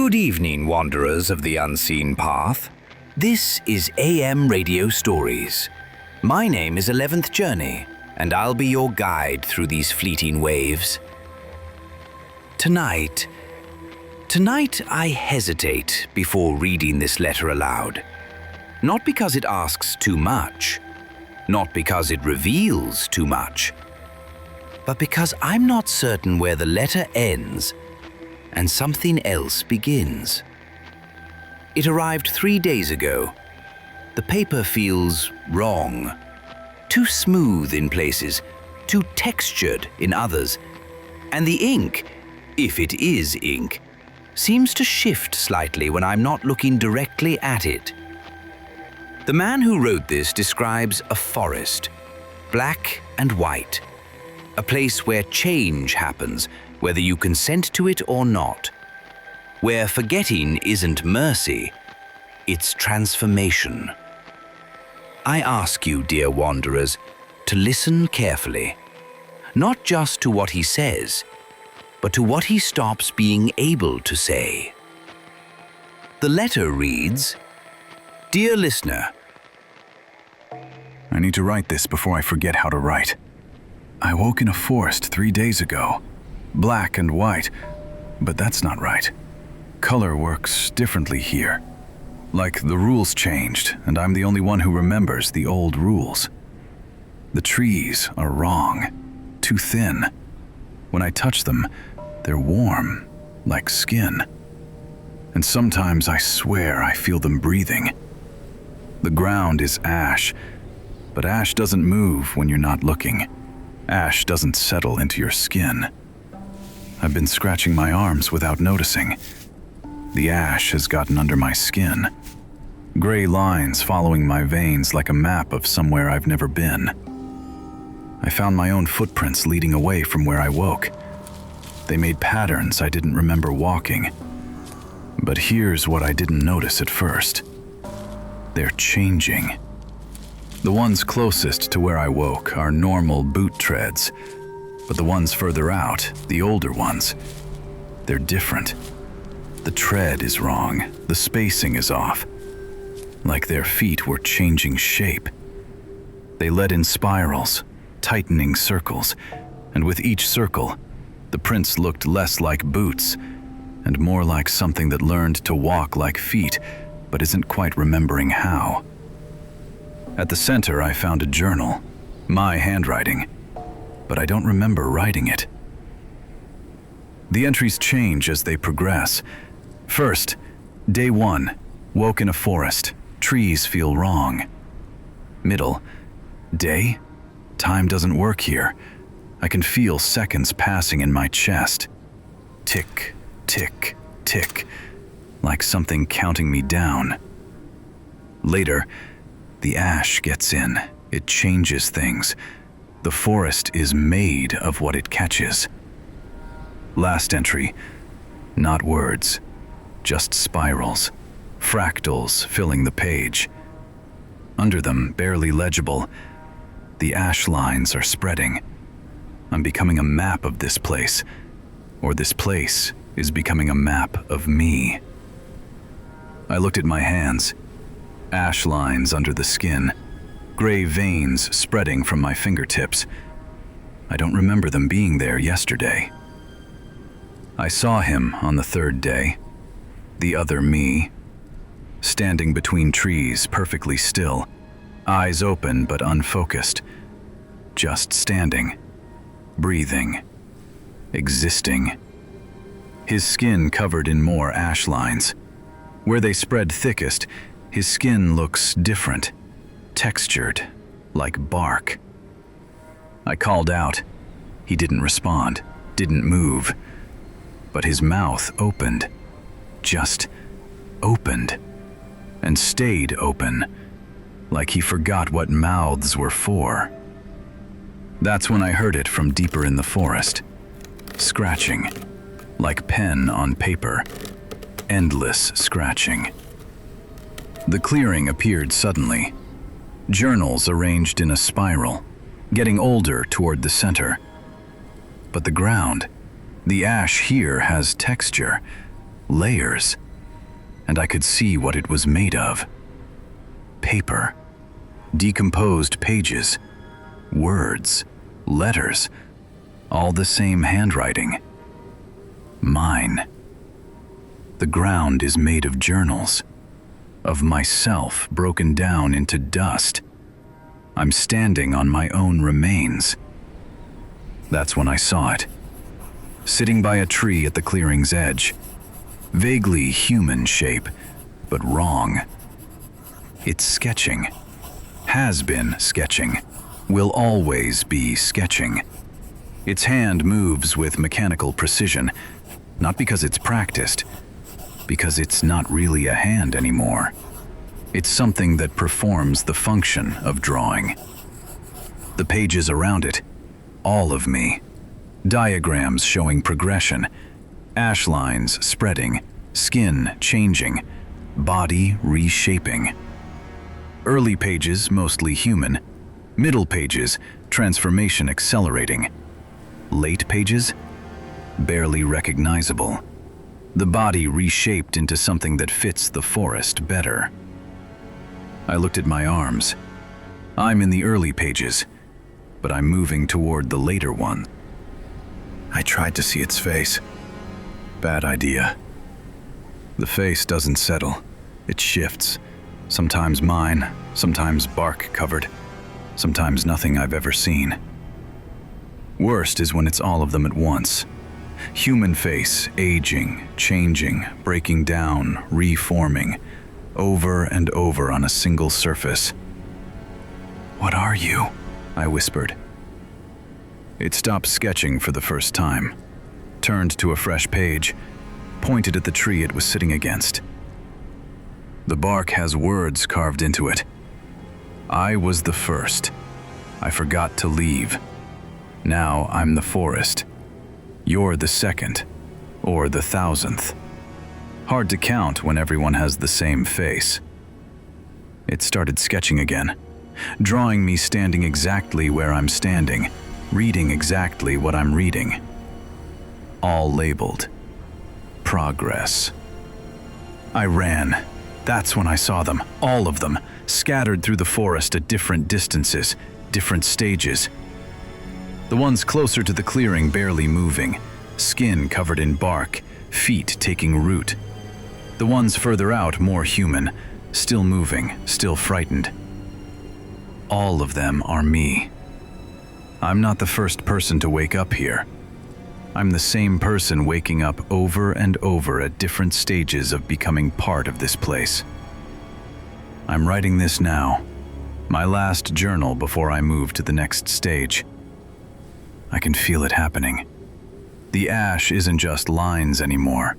Good evening, wanderers of the unseen path. This is AM Radio Stories. My name is 11th Journey, and I'll be your guide through these fleeting waves. Tonight I hesitate before reading this letter aloud. Not because it asks too much, not because it reveals too much, but because I'm not certain where the letter ends and something else begins. It arrived 3 days ago. The paper feels wrong. Too smooth in places, too textured in others. And the ink, if it is ink, seems to shift slightly when I'm not looking directly at it. The man who wrote this describes a forest, black and white, a place where change happens, whether you consent to it or not, where forgetting isn't mercy, it's transformation. I ask you, dear wanderers, to listen carefully, not just to what he says, but to what he stops being able to say. The letter reads, "Dear listener, I need to write this before I forget how to write. I woke in a forest 3 days ago. Black and white, but that's not right. Color works differently here. Like the rules changed, and I'm the only one who remembers the old rules. The trees are wrong, too thin. When I touch them, they're warm, like skin. And sometimes I swear I feel them breathing. The ground is ash, but ash doesn't move when you're not looking. Ash doesn't settle into your skin. I've been scratching my arms without noticing. The ash has gotten under my skin. Gray lines following my veins like a map of somewhere I've never been. I found my own footprints leading away from where I woke. They made patterns I didn't remember walking. But here's what I didn't notice at first. They're changing. The ones closest to where I woke are normal boot treads, but the ones further out, the older ones, they're different. The tread is wrong, the spacing is off, like their feet were changing shape. They led in spirals, tightening circles, and with each circle, the prints looked less like boots and more like something that learned to walk like feet, but isn't quite remembering how. At the center, I found a journal, my handwriting, but I don't remember writing it. The entries change as they progress. First, day 1, woke in a forest, trees feel wrong. Middle, day, time doesn't work here. I can feel seconds passing in my chest. Tick, tick, tick, like something counting me down. Later, the ash gets in, it changes things. The forest is made of what it catches. Last entry, not words, just spirals, fractals filling the page. Under them, barely legible, the ash lines are spreading. I'm becoming a map of this place, or this place is becoming a map of me. I looked at my hands, ash lines under the skin, gray veins spreading from my fingertips. I don't remember them being there yesterday. I saw him on the 3rd day, the other me, standing between trees, perfectly still, eyes open but unfocused, just standing, breathing, existing. His skin covered in more ash lines. Where they spread thickest, his skin looks different, textured, like bark. I called out. He didn't respond, didn't move, but his mouth opened, just opened, and stayed open, like he forgot what mouths were for. That's when I heard it from deeper in the forest, scratching, like pen on paper, endless scratching. The clearing appeared suddenly. Journals arranged in a spiral, getting older toward the center. But the ground, the ash here has texture, layers, and I could see what it was made of. Paper, decomposed pages, words, letters, all the same handwriting. Mine. The ground is made of journals, of myself broken down into dust. I'm standing on my own remains. That's when I saw it. Sitting by a tree at the clearing's edge. Vaguely human shape, but wrong. It's sketching. Has been sketching. Will always be sketching. Its hand moves with mechanical precision, not because it's practiced, because it's not really a hand anymore. It's something that performs the function of drawing. The pages around it, all of me. Diagrams showing progression, ash lines spreading, skin changing, body reshaping. Early pages, mostly human. Middle pages, transformation accelerating. Late pages, barely recognizable. The body reshaped into something that fits the forest better. I looked at my arms. I'm in the early pages, but I'm moving toward the later one. I tried to see its face. Bad idea. The face doesn't settle. It shifts. Sometimes mine, sometimes bark covered, sometimes nothing I've ever seen. Worst is when it's all of them at once. Human face, aging, changing, breaking down, reforming, over and over on a single surface. "What are you?" I whispered. It stopped sketching for the first time, turned to a fresh page, pointed at the tree it was sitting against. The bark has words carved into it. I was the first. I forgot to leave. Now I'm the forest. You're the second, or the 1,000th. Hard to count when everyone has the same face. It started sketching again, drawing me standing exactly where I'm standing, reading exactly what I'm reading. All labeled. Progress. I ran. That's when I saw them, all of them, scattered through the forest at different distances, different stages. The ones closer to the clearing barely moving, skin covered in bark, feet taking root. The ones further out more human, still moving, still frightened. All of them are me. I'm not the first person to wake up here. I'm the same person waking up over and over at different stages of becoming part of this place. I'm writing this now, my last journal before I move to the next stage. I can feel it happening. The ash isn't just lines anymore.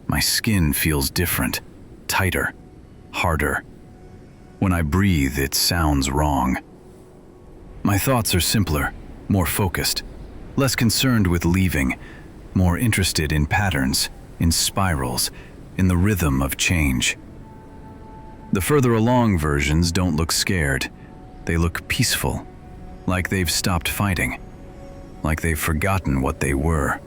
My skin feels different, tighter, harder. When I breathe, it sounds wrong. My thoughts are simpler, more focused, less concerned with leaving, more interested in patterns, in spirals, in the rhythm of change. The further along versions don't look scared. They look peaceful, like they've stopped fighting, like they've forgotten what they were.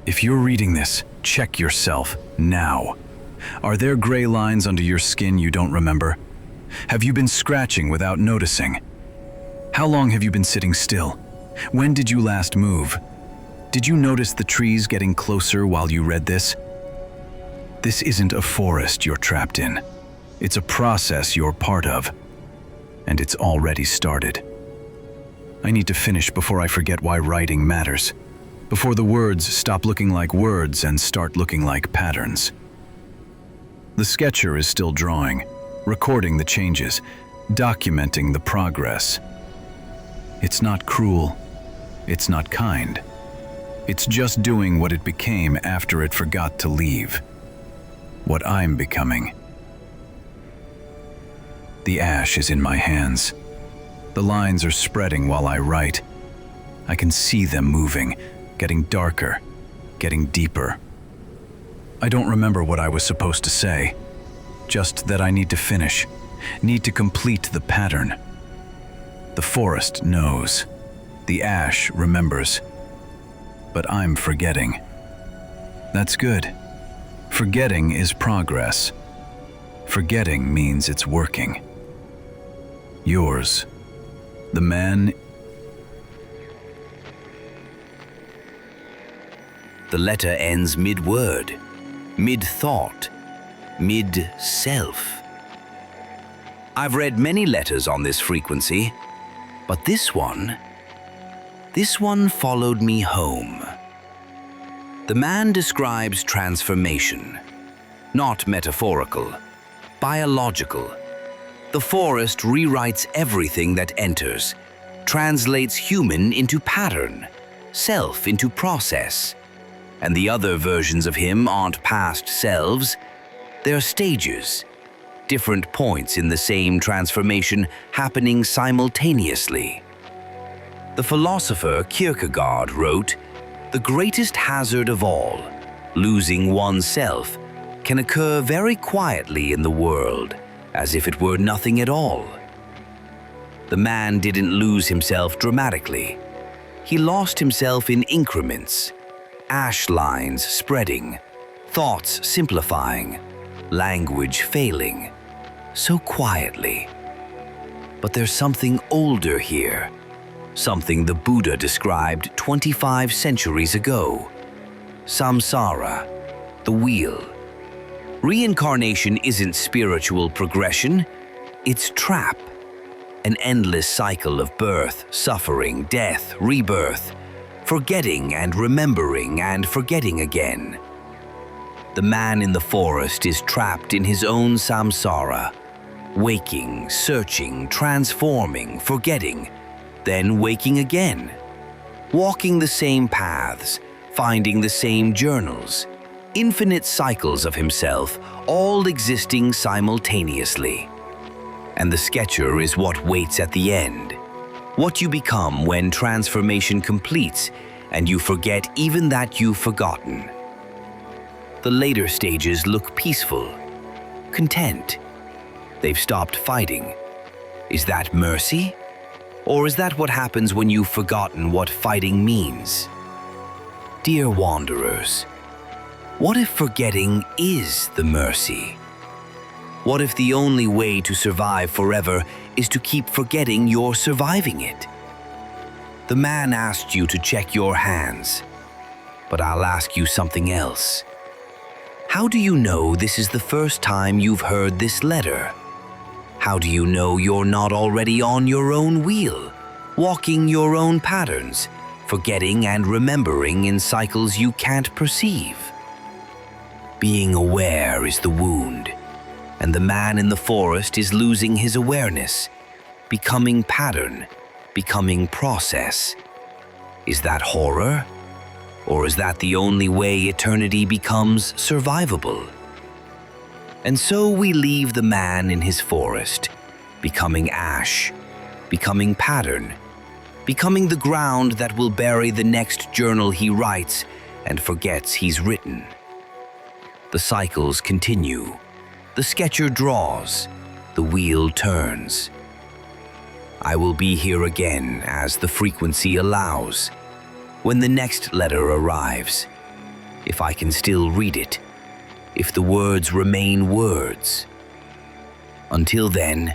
If you're reading this, check yourself now. Are there gray lines under your skin you don't remember? Have you been scratching without noticing? How long have you been sitting still? When did you last move? Did you notice the trees getting closer while you read this? This isn't a forest you're trapped in. It's a process you're part of, and it's already started. I need to finish before I forget why writing matters, before the words stop looking like words and start looking like patterns. The sketcher is still drawing, recording the changes, documenting the progress. It's not cruel. It's not kind. It's just doing what it became after it forgot to leave. What I'm becoming. The ash is in my hands. The lines are spreading while I write. I can see them moving, getting darker, getting deeper. I don't remember what I was supposed to say, just that I need to finish, need to complete the pattern. The forest knows. The ash remembers. But I'm forgetting. That's good. Forgetting is progress. Forgetting means it's working. Yours, the man. The letter ends mid-word, mid-thought, mid-self. I've read many letters on this frequency, but this one followed me home. The man describes transformation, not metaphorical, biological. The forest rewrites everything that enters, translates human into pattern, self into process. And the other versions of him aren't past selves, they're stages, different points in the same transformation happening simultaneously. The philosopher Kierkegaard wrote, "The greatest hazard of all, losing oneself, can occur very quietly in the world, as if it were nothing at all." The man didn't lose himself dramatically. He lost himself in increments, ash lines spreading, thoughts simplifying, language failing, so quietly. But there's something older here, something the Buddha described 25 centuries ago. Samsara, the wheel. Reincarnation isn't spiritual progression, it's trap. An endless cycle of birth, suffering, death, rebirth, forgetting and remembering and forgetting again. The man in the forest is trapped in his own samsara, waking, searching, transforming, forgetting, then waking again, walking the same paths, finding the same journals, infinite cycles of himself, all existing simultaneously. And the sketcher is what waits at the end, what you become when transformation completes and you forget even that you've forgotten. The later stages look peaceful, content. They've stopped fighting. Is that mercy? Or is that what happens when you've forgotten what fighting means? Dear wanderers, what if forgetting is the mercy? What if the only way to survive forever is to keep forgetting you're surviving it? The man asked you to check your hands, but I'll ask you something else. How do you know this is the first time you've heard this letter? How do you know you're not already on your own wheel, walking your own patterns, forgetting and remembering in cycles you can't perceive? Being aware is the wound, and the man in the forest is losing his awareness, becoming pattern, becoming process. Is that horror? Or is that the only way eternity becomes survivable? And so we leave the man in his forest, becoming ash, becoming pattern, becoming the ground that will bury the next journal he writes and forgets he's written. The cycles continue. The sketcher draws. The wheel turns. I will be here again as the frequency allows, when the next letter arrives, if I can still read it, if the words remain words. Until then,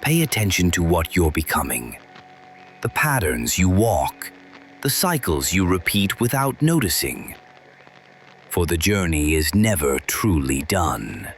pay attention to what you're becoming, the patterns you walk, the cycles you repeat without noticing. For the journey is never truly done.